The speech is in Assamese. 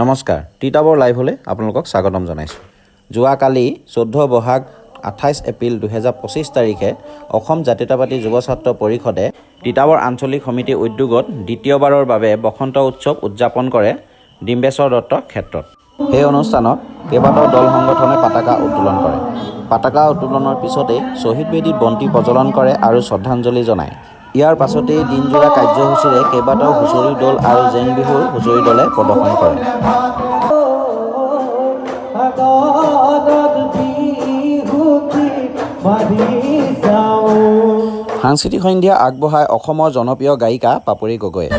নমস্কাৰ, তিতাবৰ লাইভলৈ আপোনালোকক স্বাগতম জনাইছোঁ। যোৱাকালি 14 বহাগ 28 এপ্ৰিল 2025 তাৰিখে অসম জাতীয়তাবাদী যুৱ ছাত্ৰ পৰিষদে তিতাবৰ আঞ্চলিক সমিতিৰ উদ্যোগত দ্বিতীয়বাৰৰ বাবে বসন্ত উৎসৱ উদযাপন কৰে ডিম্বেশ্বৰ দত্ত ক্ষেত্ৰত। সেই অনুষ্ঠানত কেইবাটাও দল সংগঠনে পতাকা উত্তোলন কৰে। পতাকা উত্তোলনৰ পিছতেই শ্বহীদ বেদীত বন্তি প্ৰজ্বলন কৰে আৰু শ্ৰদ্ধাঞ্জলি জনায়। ইয়াৰ পাছতেই দিনজোৰা কাৰ্যসূচীৰে কেইবাটাও হুঁচৰি দল আৰু জেং বিহুৰ হুঁচৰি দলে প্ৰদৰ্শন কৰে। সাংস্কৃতিক সন্ধ্যা আগবঢ়ায় অসমৰ জনপ্ৰিয় গায়িকা পাপৰি গগৈয়ে।